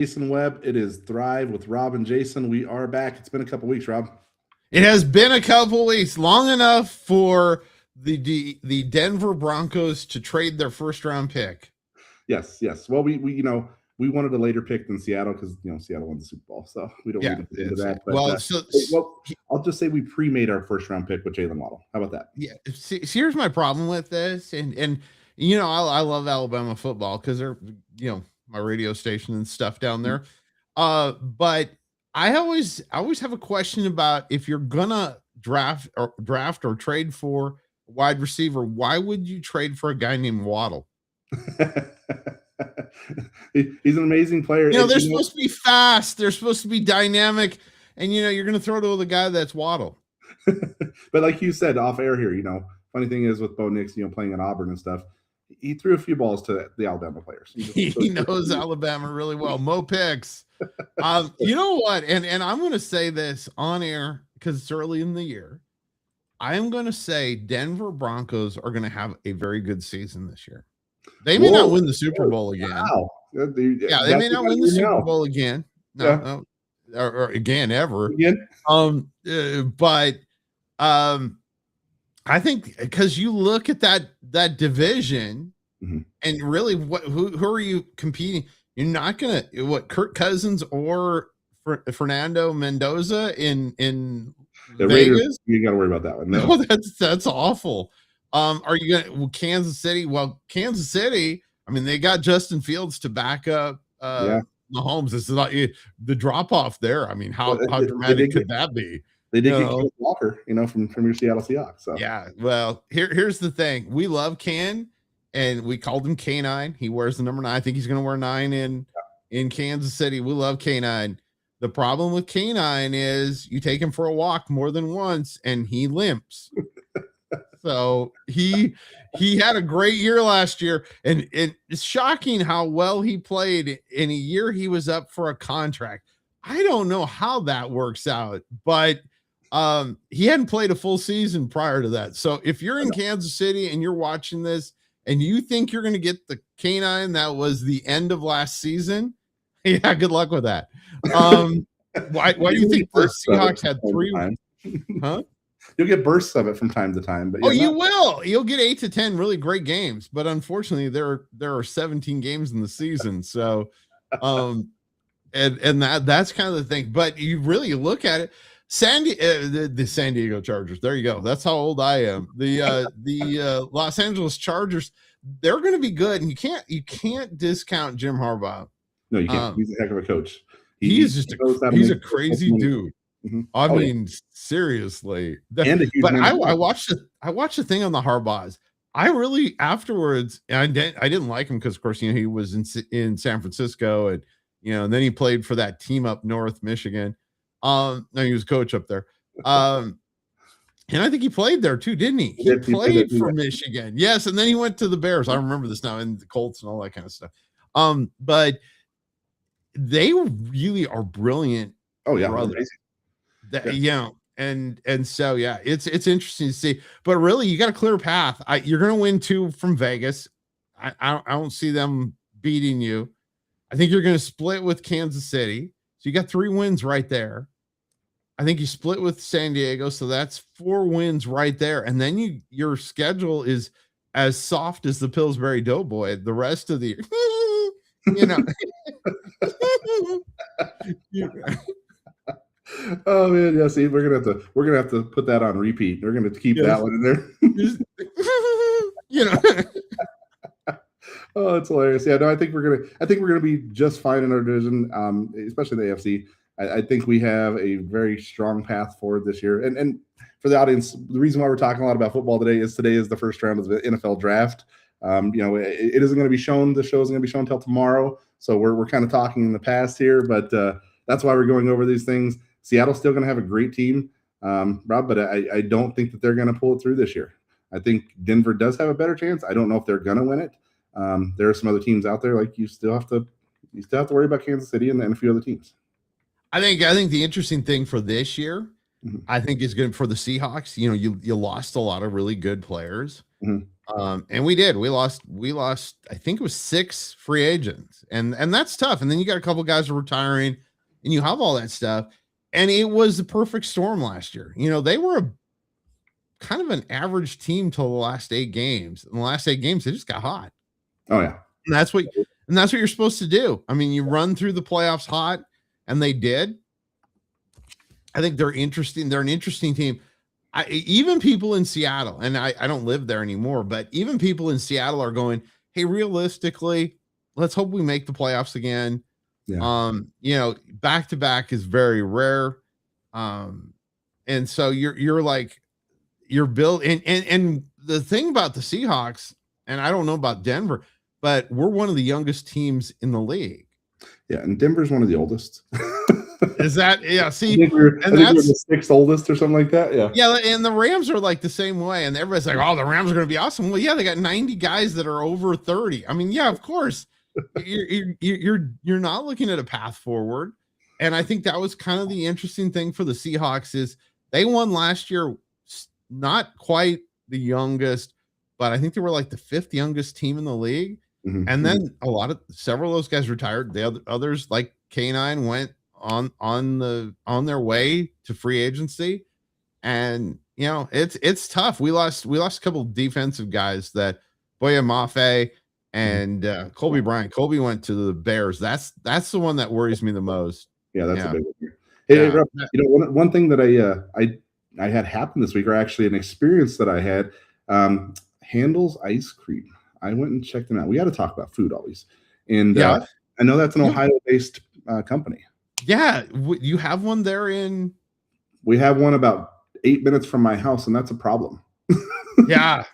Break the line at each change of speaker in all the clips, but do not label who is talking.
Jason Webb. It is Thrive with Rob and Jason. We are back. It's been a couple weeks, Rob.
It has been a couple weeks, long enough for the Denver Broncos to trade their first round pick.
Yes. Well, we wanted a later pick than Seattle because Seattle won the Super Bowl, so we don't need to get into that. But I'll just say we pre-made our first round pick with Jalen Waddle. How about that?
Yeah. See, here's my problem with this, and I love Alabama football because they're my radio station and stuff down there. But I always have a question about if you're gonna draft or trade for a wide receiver, why would you trade for a guy named Waddle?
He's an amazing player.
They're supposed to be fast. They're supposed to be dynamic, and you're going to throw to the guy that's Waddle.
But like you said off air here, funny thing is with Bo Nix, playing at Auburn and stuff, he threw a few balls to the Alabama players.
He knows Alabama really well. Mo Picks. You know what? And I'm going to say this on air because it's early in the year. I am going to say Denver Broncos are going to have a very good season this year. They may not win the Super Bowl again.
Wow.
Yeah, they may not win the Super Bowl again. No, or again ever.
Again.
But I think because you look at that division, and really, who are you competing? You're not gonna Kirk Cousins or Fernando Mendoza in Vegas.
Raiders, you got to worry about that one.
No, that's awful. Are you gonna Kansas City? Well, Kansas City, I mean, they got Justin Fields to back up Mahomes. This is not the drop off there. I mean, how dramatic could that be?
They did get Walker, from your Seattle Seahawks. So
yeah. Well, here's the thing. We love Ken, and we called him K9. He wears the number 9. I think he's gonna wear 9 in Kansas City. We love K9. The problem with K9 is you take him for a walk more than once and he limps. So he had a great year last year, and it's shocking how well he played in a year he was up for a contract. I don't know how that works out, but he hadn't played a full season prior to that. So if you're in Kansas City and you're watching this and you think you're going to get the K9 that was the end of last season, yeah, good luck with that. Why do you think the Seahawks had 3? Huh?
You'll get bursts of it from time to time, but
you will. You'll get 8 to 10 really great games, but unfortunately, there are 17 games in the season. So, and that's kind of the thing. But you really look at it, the San Diego Chargers. There you go. That's how old I am. The Los Angeles Chargers. They're going to be good, and you can't discount Jim Harbaugh.
No, you can't. He's a heck of a coach.
He's a crazy dude. I mean, seriously. But I watched the thing on the Harbaughs. I really afterwards, I didn't like him because, of course, he was in San Francisco, and and then he played for that team up north, Michigan. No, he was coach up there. And I think he played there too, didn't he? He played for Michigan, yes, and then he went to the Bears. I remember this now, and the Colts and all that kind of stuff. But they really are brilliant.
Oh yeah.
And so it's interesting to see, but really you got a clear path. You're going to win 2 from Vegas. I don't see them beating you. I think you're going to split with Kansas City, so you got 3 wins right there. I think you split with San Diego, so that's 4 wins right there, and then your schedule is as soft as the Pillsbury Doughboy the rest of the
Oh man, yeah. See, we're gonna have to put that on repeat. We're gonna keep that one in there. Oh, it's hilarious. Yeah, no, I think we're gonna be just fine in our division, especially the AFC. I think we have a very strong path forward this year. And for the audience, the reason why we're talking a lot about football today is the first round of the NFL draft. It isn't going to be shown. The show isn't going to be shown until tomorrow. So we're kind of talking in the past here, but that's why we're going over these things. Seattle's still going to have a great team, Rob, but I don't think that they're going to pull it through this year. I think Denver does have a better chance. I don't know if they're going to win it. There are some other teams out there. Like you still have to worry about Kansas City and a few other teams.
I think the interesting thing for this year, I think is good for the Seahawks. You lost a lot of really good players. And we did. We lost. I think it was 6 free agents, and that's tough. And then you got a couple guys are retiring, and you have all that stuff. And it was the perfect storm last year. They were a kind of an average team till the last 8 games. In the last 8 games, they just got hot.
Oh yeah,
and that's what you're supposed to do. I mean, you run through the playoffs hot, and they did. I think they're interesting. They're an interesting team. Even people in Seattle, and I don't live there anymore, but even people in Seattle are going, hey, realistically, let's hope we make the playoffs again.
Yeah.
Back to back is very rare. And so you're built and the thing about the Seahawks, and I don't know about Denver, but we're one of the youngest teams in the league.
Yeah, and Denver's one of the oldest.
Is that see?
I think we're the 6th oldest or something like that.
Yeah, and the Rams are like the same way, and everybody's like, "Oh, the Rams are going to be awesome." Well, yeah, they got 90 guys that are over 30. I mean, yeah, of course, you're not looking at a path forward, and I think that was kind of the interesting thing for the Seahawks is they won last year, not quite the youngest, but I think they were like the 5th youngest team in the league, and then several of those guys retired. The others like K9 went on their way to free agency, and it's tough. We lost a couple defensive guys that Boya Mafe and Colby Bryant. Colby went to the Bears. That's the one that worries me the most.
Yeah, that's a big one. Hey, Rob, one thing that I had happen this week, or actually an experience that I had, Handel's Ice Cream. I went and checked them out. We got to talk about food always, and I know that's an Ohio-based company.
Yeah, you have one there in.
We have one about 8 minutes from my house, and that's a problem.
Yeah.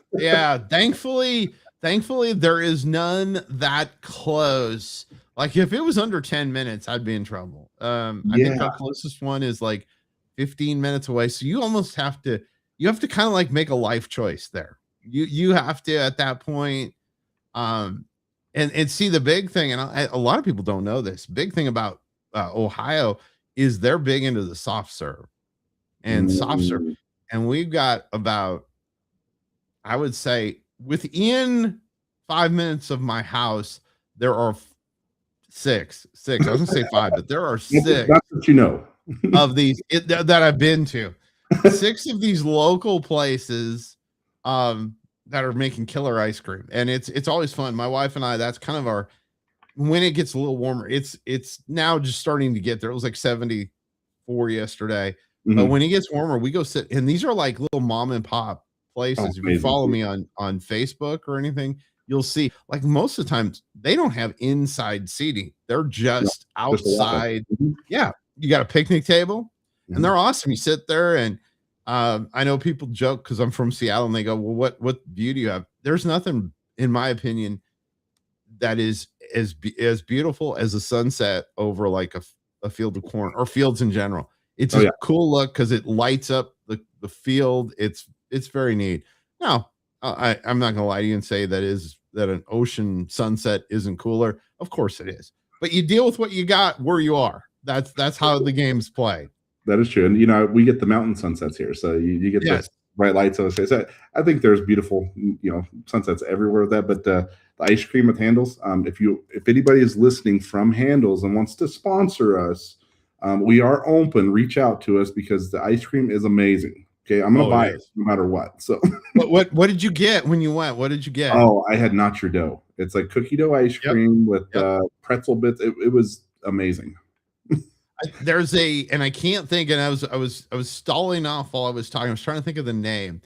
Thankfully, there is none that close. Like if it was under 10 minutes, I'd be in trouble. I think our closest one is like 15 minutes away. So you almost have to kind of like make a life choice there. You have to at that point, and see the big thing. And a lot of people don't know this. Big thing about Ohio is they're big into the soft serve and soft serve, and we've got about, I would say, within 5 minutes of my house there are 6. I was gonna say 5, but there are 6.
That's what
of these that I've been to. 6 of these local places that are making killer ice cream, and it's always fun. My wife and I, that's kind of our, when it gets a little warmer, it's now just starting to get there. It was like 74 yesterday. But when it gets warmer, we go sit, and these are like little mom and pop places. If you follow me on Facebook or anything, you'll see like most of the time they don't have inside seating. They're just outside. Yeah. You got a picnic table, and they're awesome. You sit there, and I know people joke because I'm from Seattle, and they go, well, what view do you have? There's nothing, in my opinion, that is as beautiful as a sunset over like a field of corn or fields in general. It's a cool look because it lights up the field. It's very neat. Now, I'm not gonna lie to you and say that an ocean sunset isn't cooler. Of course it is, but you deal with what you got where you are. That's how the game's play.
That is true, and we get the mountain sunsets here, so you get the bright lights. So I think there's beautiful sunsets everywhere with that, but the ice cream with Handles. If anybody is listening from Handles and wants to sponsor us, we are open. Reach out to us because the ice cream is amazing. Okay, I'm gonna buy it no matter what. So,
what did you get when you went? What did you get?
Oh, I had Not Your Dough. It's like cookie dough ice cream with pretzel bits. It was amazing.
And I can't think, and I was stalling off while I was talking. I was trying to think of the name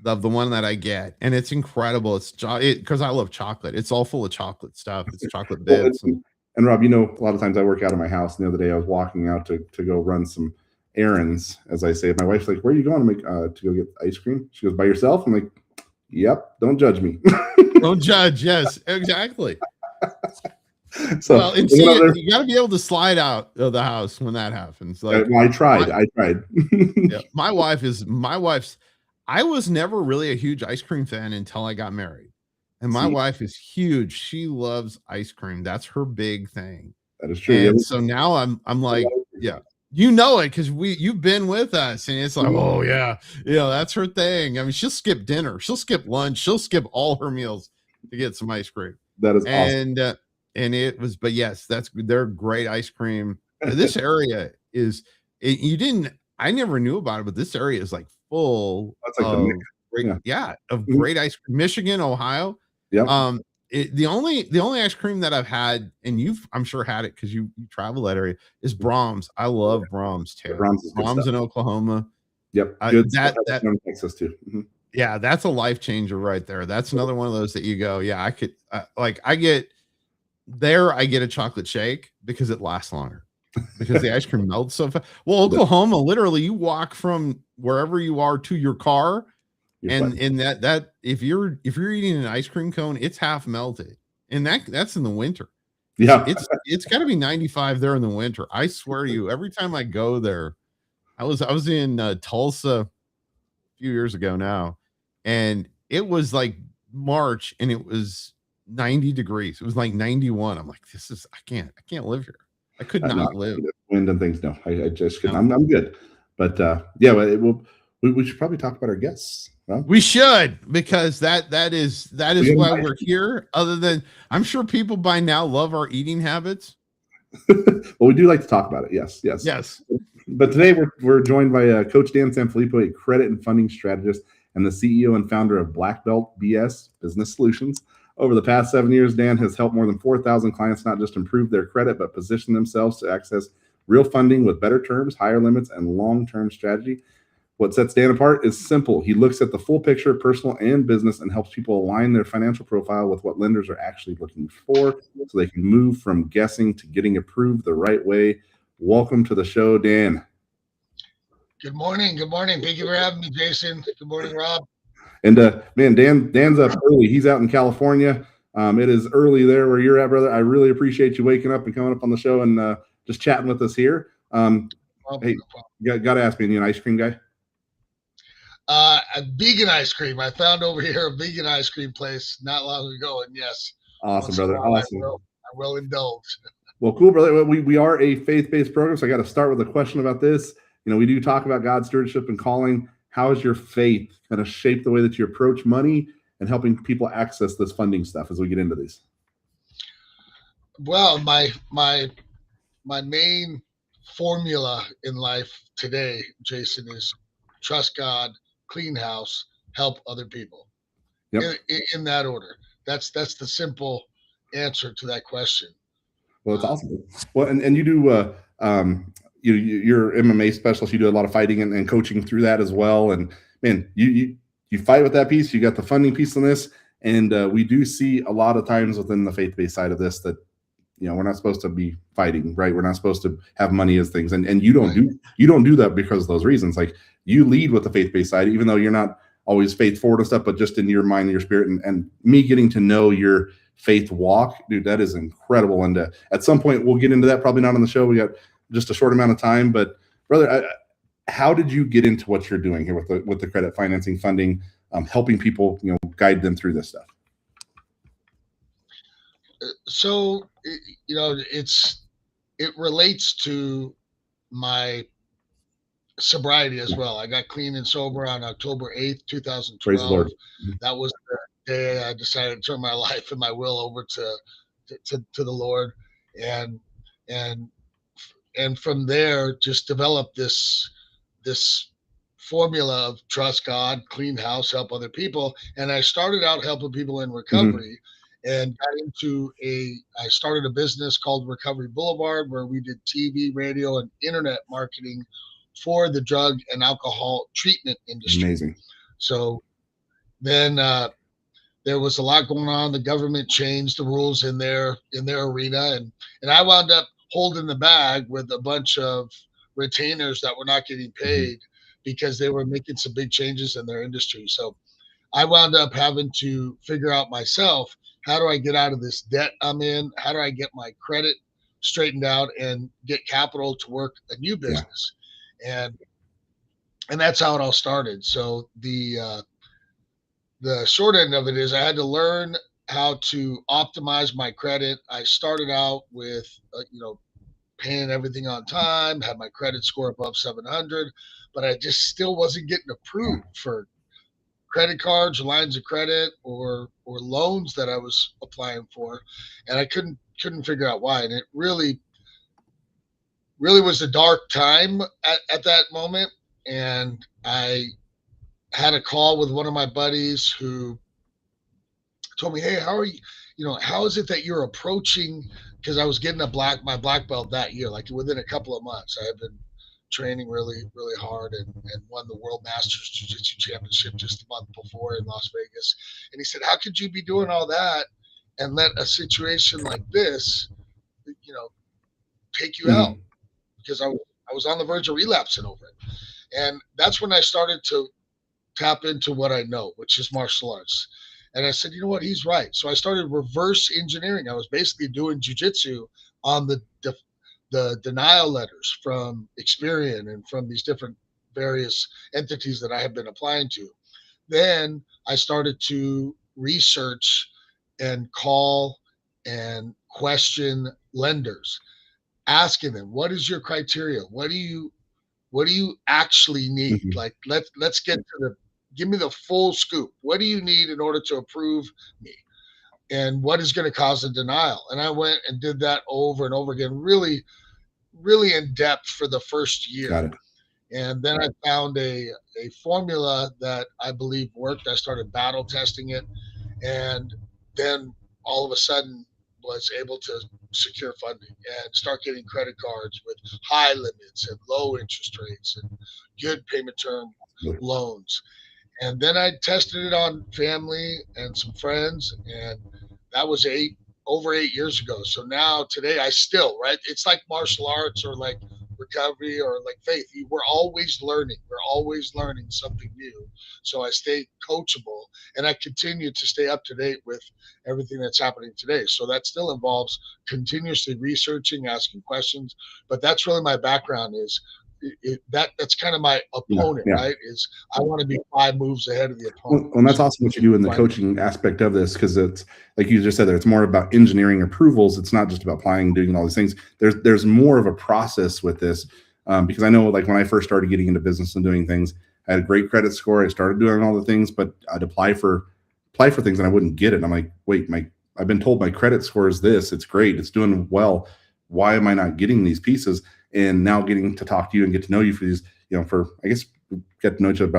of the one that I get, and it's incredible. It's because I love chocolate. It's all full of chocolate stuff. It's chocolate bits.
And Rob, a lot of times I work out of my house. And the other day I was walking out to go run some errands, as I say. My wife's like, "Where are you going?" I'm like, "To go get ice cream." She goes, "By yourself?" I'm like, "Yep. Don't judge me."
Don't judge. Yes, exactly.
So
you got to be able to slide out of the house when that happens. Like,
I tried.
My wife's. I was never really a huge ice cream fan until I got married, and my wife is huge. She loves ice cream. That's her big thing.
That is true.
And so now I'm like, You know it because you've been with us, and it's like, oh yeah, that's her thing. I mean, she'll skip dinner, she'll skip lunch, she'll skip all her meals to get some ice cream.
That is awesome.
And it was, but yes, they're great ice cream. This area is you didn't I never knew about it, but this area is like full
That's like the
of
mix.
great, of
Mhm.
great ice cream. Michigan, Ohio.
Yep.
The only ice cream that I've had, and you've I'm sure had it because you travel that area, is Brahms. I love Brahms
The
too.
Brahms is good
Brahms
stuff.
in Oklahoma.
Yep. Good stuff.
That
From Texas too. Mhm.
Yeah, that's a life changer right there. That's another one of those that you go, yeah, I could I get a chocolate shake because it lasts longer because the ice cream melts so fast. Well, Oklahoma, literally, you walk from wherever you are to your car, and in that if you're eating an ice cream cone, it's half melted, and that's in the winter.
Yeah,
it's got to be 95 there in the winter. I swear to you, every time I go there, I was in Tulsa a few years ago now, and it was like March, and it was 90 degrees. It was like 91. I'm like, I can't live here. I could not live.
Wind and things. No, I just couldn't. I'm good. But yeah, we should probably talk about our guests. Huh?
We should, because that is why we're here. Other than, I'm sure people by now love our eating habits.
Well, we do like to talk about it. Yes. But today we're joined by Coach Dan Sanfilippo, a credit and funding strategist and the CEO and founder of Black Belt BS Business Solutions. Over the past 7 years, Dan has helped more than 4,000 clients not just improve their credit, but position themselves to access real funding with better terms, higher limits, and long-term strategy. What sets Dan apart is simple. He looks at the full picture, personal and business, and helps people align their financial profile with what lenders are actually looking for so they can move from guessing to getting approved the right way. Welcome to the show, Dan.
Good morning. Good morning. Thank you for having me, Jason. Good morning, Rob.
And man, Dan's up early. He's out in California. It is early there where you're at, brother. I really appreciate you waking up and coming up on the show and just chatting with us here. Hey, got to ask me, you an ice cream guy?
A vegan ice cream. I found over here a vegan ice cream place not long ago, and yes,
awesome, brother. Awesome.
I will indulge.
Well, cool, brother. We are a faith-based program, so I got to start with a question about this. We do talk about God's stewardship and calling. How has your faith kind of shaped the way that you approach money and helping people access this funding stuff as we get into these?
Well, my main formula in life today, Jason, is trust God, clean house, help other people. Yep. In that order. That's the simple answer to that question.
Well, it's awesome. Well, and you do you're MMA specialist. You do a lot of fighting and coaching through that as well. And man, you fight with that piece. You got the funding piece on this, and we do see a lot of times within the faith-based side of this that we're not supposed to be fighting, right? We're not supposed to have money as things, and you don't do that because of those reasons. Like, you lead with the faith-based side, even though you're not always faith forward and stuff, but just in your mind and your spirit, and me getting to know your faith walk, dude, that is incredible. And at some point we'll get into that, probably not on the show. We got just a short amount of time, but brother, how did you get into what you're doing here with the credit financing funding, helping people, guide them through this stuff?
So, it relates to my sobriety as well. I got clean and sober on October 8th, 2012.
Praise the Lord.
That was the day I decided to turn my life and my will over to the Lord, and from there just develop this formula of trust God, clean house, help other people. And I started out helping people in recovery, and got into I started a business called Recovery Boulevard, where we did TV, radio, and internet marketing for the drug and alcohol treatment industry.
Amazing.
So then there was a lot going on. The government changed the rules in their arena, and I wound up holding the bag with a bunch of retainers that were not getting paid because they were making some big changes in their industry. So I wound up having to figure out myself, how do I get out of this debt I'm in? How do I get my credit straightened out and get capital to work a new business? Yeah. And that's how it all started. So the short end of it is I had to learn how to optimize my credit. I started out with paying everything on time, had my credit score above 700, but I just still wasn't getting approved for credit cards, lines of credit, or loans that I was applying for, and I couldn't figure out why. And it really was a dark time at that moment. And I had a call with one of my buddies who told me, "Hey, how are you? How is it that you're approaching?" Because I was getting my black belt that year, like within a couple of months. I had been training really, really hard and won the World Masters Jiu-Jitsu Championship just a month before in Las Vegas. And he said, "How could you be doing all that and let a situation like this, take you out?" Because I was on the verge of relapsing over it. And that's when I started to tap into what I know, which is martial arts. And I said, you know what, he's right. So I started reverse engineering. I was basically doing jujitsu on the denial letters from Experian and from these different various entities that I had been applying to. Then I started to research and call and question lenders, asking them, what is your criteria? What do you actually need? Like, let's get to give me the full scoop. What do you need in order to approve me? And what is going to cause a denial? And I went and did that over and over again, really, really in depth for the first year.
Got it.
And then I found a formula that I believe worked. I started battle testing it. And then all of a sudden was able to secure funding and start getting credit cards with high limits and low interest rates and good payment term loans. And then I tested it on family and some friends, and that was over 8 years ago. So now today I still, right? It's like martial arts or like recovery or like faith. We're always learning. We're always learning something new. So I stay coachable and I continue to stay up to date with everything that's happening today. So that still involves continuously researching, asking questions. But that's really my background is that's kind of my opponent, right? Is I want to be 5 moves ahead of the opponent.
Well, and that's also what you do in the coaching aspect of this, because it's like you just said there, it's more about engineering approvals. It's not just about applying, doing all these things. There's more of a process with this, because I know, like, when I first started getting into business and doing things, I had a great credit score. I started doing all the things, but I'd apply for things and I wouldn't get it. I'm like, wait, I've been told my credit score is this. It's great. It's doing well. Why am I not getting these pieces? And now getting to talk to you and get to know you for these, for, I guess, get to know each other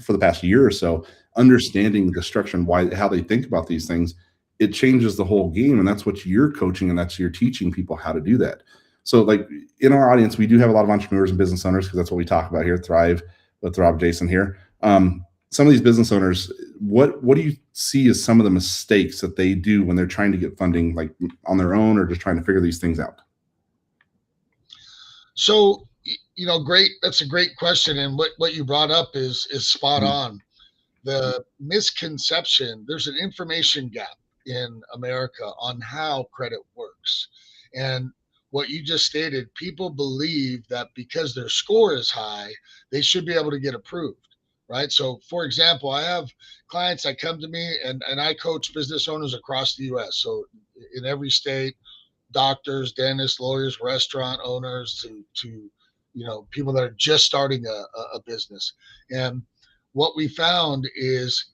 for the past year or so, understanding the structure and how they think about these things, it changes the whole game. And that's what you're coaching, and that's you're teaching people how to do that. So, like, in our audience, we do have a lot of entrepreneurs and business owners, because that's what we talk about here, Thrive with Rob Jason here. Some of these business owners, what do you see as some of the mistakes that they do when they're trying to get funding, like on their own, or just trying to figure these things out?
So, great. That's a great question. And what you brought up is spot on. The misconception, there's an information gap in America on how credit works. And what you just stated, people believe that because their score is high, they should be able to get approved, right? So, for example, I have clients that come to me, and I coach business owners across the U.S. So in every state, doctors, dentists, lawyers, restaurant owners, to people that are just starting a business. And what we found is,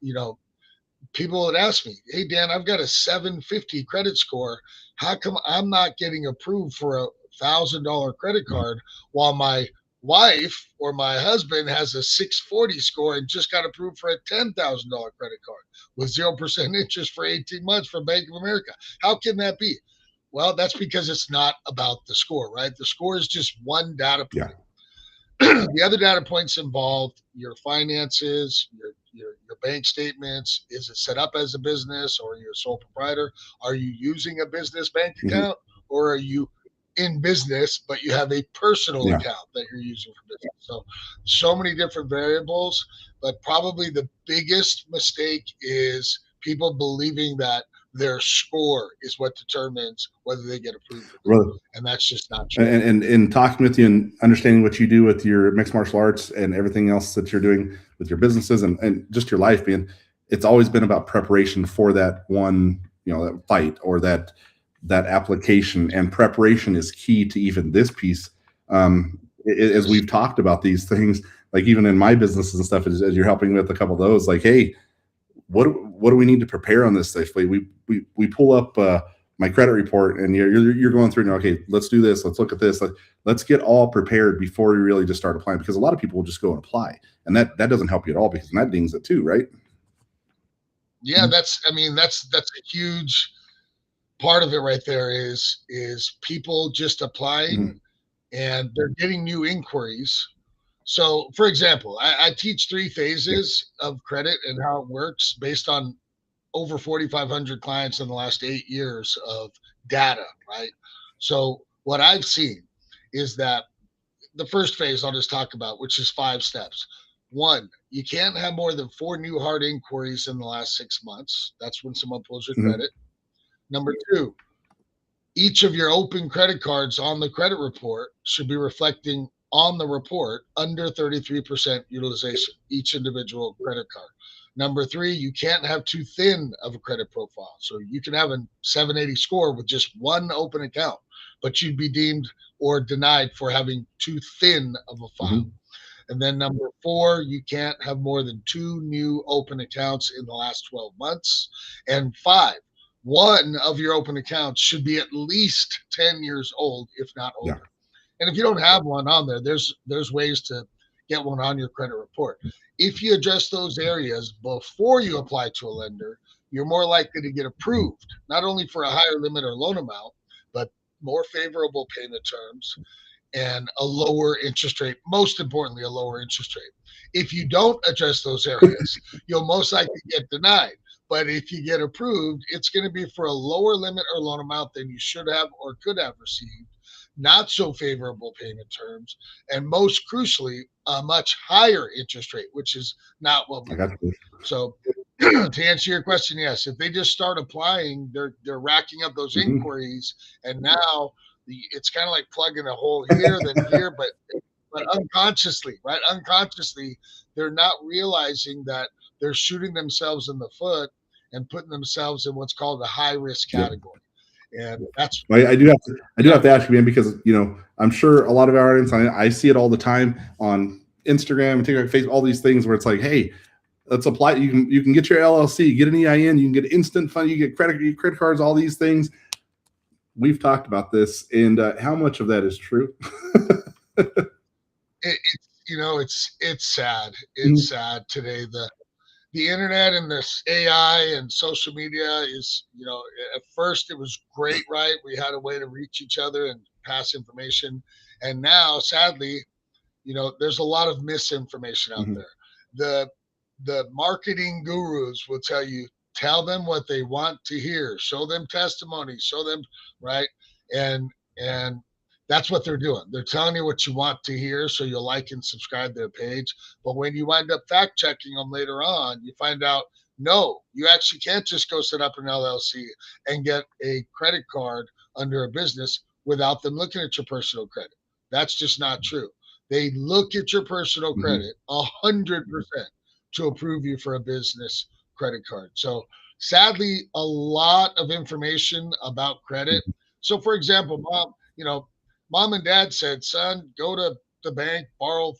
people would ask me, "Hey, Dan, I've got a 750 credit score. How come I'm not getting approved for a $1,000 credit card while my wife or my husband has a 640 score and just got approved for a $10,000 credit card with 0% interest for 18 months from Bank of America? How can that be?" Well, that's because it's not about the score, right? The score is just one data point. Yeah. The other data points involve your finances, your bank statements. Is it set up as a business, or are you a sole proprietor? Are you using a business bank account, or are you in business, but you have a personal account that you're using for business? So many different variables, but probably the biggest mistake is people believing that their score is what determines whether they get approved. Really? And that's just not true.
And talking with you and understanding what you do with your mixed martial arts and everything else that you're doing with your businesses and just your life, it's always been about preparation for that one, that fight or that, that application and preparation is key to even this piece. As we've talked about these things, like even in my businesses and stuff, as you're helping with a couple of those, like, hey, what do we need to prepare on this safely? We pull up my credit report, and you're going through, and okay, let's do this. Let's look at this. Let's get all prepared before we really just start applying, because a lot of people will just go and apply, and that doesn't help you at all, because that dings it too, right?
Yeah, that's a huge part of it right there is people just applying and they're getting new inquiries. So, for example, I teach 3 phases of credit and how it works based on over 4,500 clients in the last 8 years of data, right? So, what I've seen is that the first phase I'll just talk about, which is 5 steps. 1, you can't have more than 4 new hard inquiries in the last 6 months. That's when someone pulls your credit. Number 2, each of your open credit cards on the credit report should be reflecting on the report under 33% utilization, each individual credit card. Number 3, you can't have too thin of a credit profile. So you can have a 780 score with just 1 open account, but you'd be deemed or denied for having too thin of a file. And then number 4, you can't have more than 2 new open accounts in the last 12 months. And 5, one of your open accounts should be at least 10 years old, if not older. Yeah. And if you don't have one on there, there's ways to get one on your credit report. If you address those areas before you apply to a lender, you're more likely to get approved, not only for a higher limit or loan amount, but more favorable payment terms and a lower interest rate, most importantly, a lower interest rate. If you don't address those areas, you'll most likely get denied. But if you get approved, it's going to be for a lower limit or loan amount than you should have or could have received, not so favorable payment terms, and most crucially, a much higher interest rate, which is not what we want. So to answer your question, yes, if they just start applying, they're racking up those inquiries, and now it's kind of like plugging a hole here, then here, but unconsciously, right? Unconsciously, they're not realizing that they're shooting themselves in the foot and putting themselves in what's called a high risk category. And that's
I do have to ask you, man, because I'm sure a lot of our audience, I see it all the time on Instagram, TikTok, Facebook, all these things where it's like, hey, let's apply. You can get your LLC, get an EIN, you can get instant fund, you get credit cards, all these things. We've talked about this, and how much of that is true?
It's sad. It's sad today. The internet and this AI and social media is, at first it was great, right? We had a way to reach each other and pass information. And now, sadly, there's a lot of misinformation out there. The marketing gurus will tell them what they want to hear, show them testimonies, show them, right? And that's what they're doing. They're telling you what you want to hear, so you'll like and subscribe their page. But when you wind up fact checking them later on, you find out, no, you actually can't just go set up an LLC and get a credit card under a business without them looking at your personal credit. That's just not true. They look at your personal credit 100% to approve you for a business credit card. So sadly, a lot of information about credit. So for example, mom and dad said, son, go to the bank, borrow,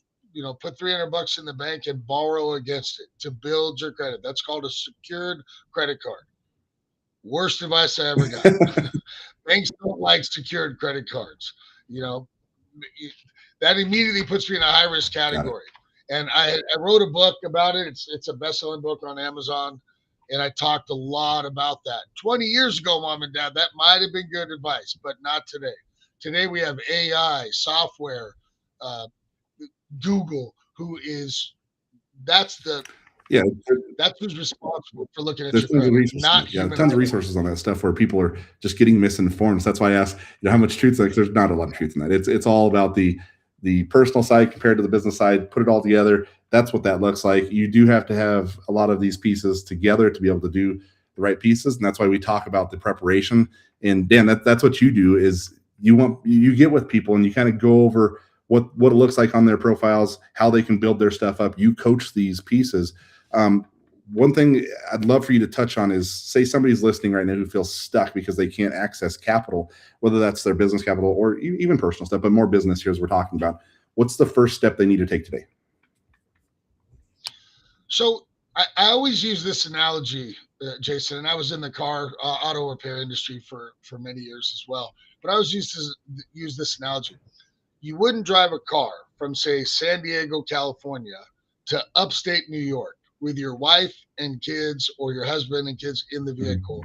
put $300 in the bank and borrow against it to build your credit. That's called a secured credit card. Worst advice I ever got. Banks don't like secured credit cards. That immediately puts me in a high risk category. And I wrote a book about it. It's a best-selling book on Amazon. And I talked a lot about that. 20 years ago, mom and dad, that might have been good advice, but not today. Today we have AI, software, Google, that's who's responsible for looking at your credit, not human.
Tons of resources on that stuff where people are just getting misinformed. So that's why I asked, how much truth? Like, there's not a lot of truth in that. It's all about the personal side compared to the business side. Put it all together. That's what that looks like. You do have to have a lot of these pieces together to be able to do the right pieces, and that's why we talk about the preparation. And Dan, that's what you do is you get with people and you kind of go over what it looks like on their profiles, how they can build their stuff up. You coach these pieces. one thing I'd love for you to touch on is, say somebody's listening right now who feels stuck because they can't access capital, whether that's their business capital or even personal stuff, but more business here as we're talking about. What's the first step they need to take today?
So I always use this analogy, Jason, and I was in the car auto repair industry for many years as well. But I always use this analogy. You wouldn't drive a car from, say, San Diego, California to upstate New York with your wife and kids or your husband and kids in the vehicle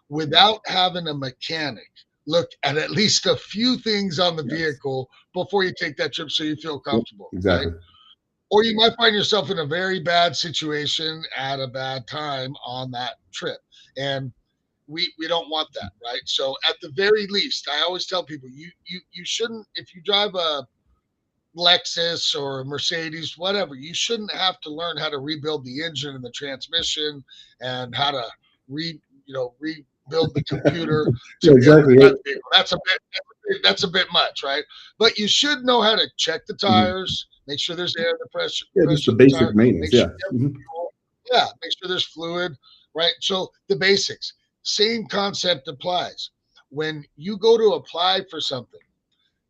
without having a mechanic look at least a few things on the vehicle before you take that trip so you feel comfortable.
Exactly.
Right? Or you might find yourself in a very bad situation at a bad time on that trip. And we don't want that, right? So at the very least, I always tell people you shouldn't, if you drive a Lexus or a Mercedes, whatever, you shouldn't have to learn how to rebuild the engine and the transmission and how to rebuild the computer.
Exactly. Right.
That's a bit much, right? But you should know how to check the tires, make sure there's air in the pressure.
Yeah, just the basic maintenance. Yeah.
Make sure there's fluid, right? So the basics. Same concept applies. When you go to apply for something,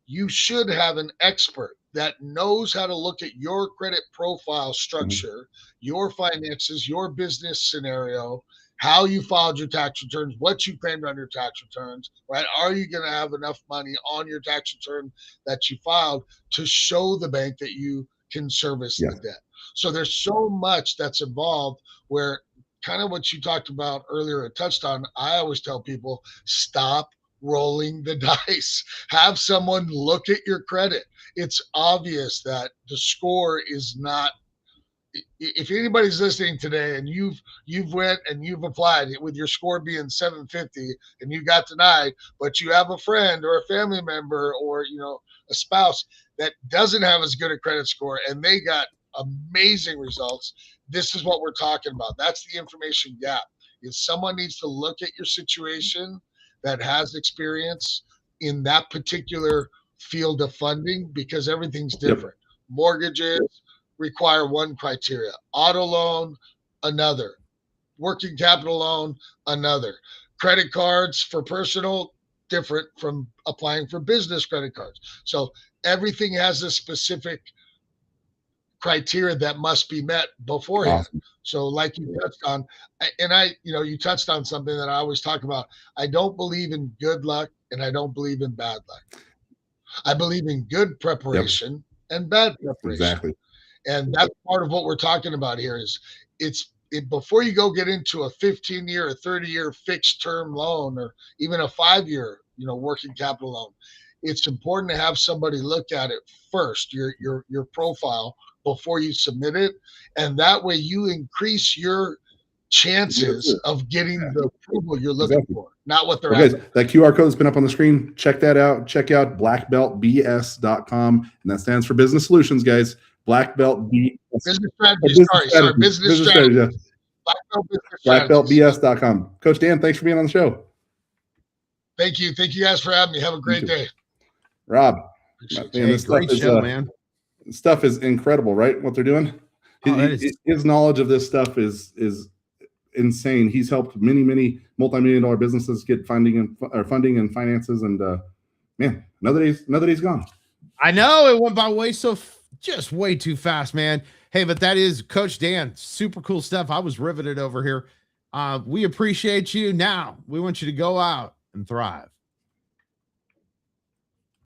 you should have an expert that knows how to look at your credit profile structure, your finances, your business scenario, how you filed your tax returns, what you claimed on your tax returns, right? Are you going to have enough money on your tax return that you filed to show the bank that you can service the debt? So there's so much that's involved where kind of what you talked about earlier and touched on. I always tell people, stop rolling the dice. Have someone look at your credit. It's obvious that the score is not. If anybody's listening today and you've went and you've applied with your score being 750 and you got denied, but you have a friend or a family member or a spouse that doesn't have as good a credit score and they got amazing results, this is what we're talking about. That's the information gap. Is someone needs to look at your situation that has experience in that particular field of funding, because everything's different. Mortgages require one criteria, auto loan another, working capital loan another, credit cards for personal different from applying for business credit cards. So everything has a specific criteria that must be met beforehand. Awesome. So like you touched on, and you touched on something that I always talk about. I don't believe in good luck and I don't believe in bad luck. I believe in good preparation and bad preparation.
Exactly.
And that's part of what we're talking about here is before you go get into a 15-year or 30-year fixed term loan or even a 5-year, working capital loan, it's important to have somebody look at it first, your profile, before you submit it. And that way you increase your chances of getting the approval you're looking for, not what they're asking.
That QR code has been up on the screen. Check that out. Check out blackbeltbs.com. And that stands for Business Solutions, guys. Blackbeltbs.
Business strategy. Sorry. Business strategy.
Blackbeltbs.com. Coach Dan, thanks for being on the show.
Thank you. Thank you guys for having me. Have a great day.
Rob.
This great show, man.
Stuff is incredible, right? What they're doing. His knowledge of this stuff is insane. He's helped many multi-million-dollar businesses get funding and finances. And man, another day's gone.
I know it went by just way too fast, man. Hey, but that is Coach Dan. Super cool stuff. I was riveted over here. We appreciate you. Now we want you to go out and thrive.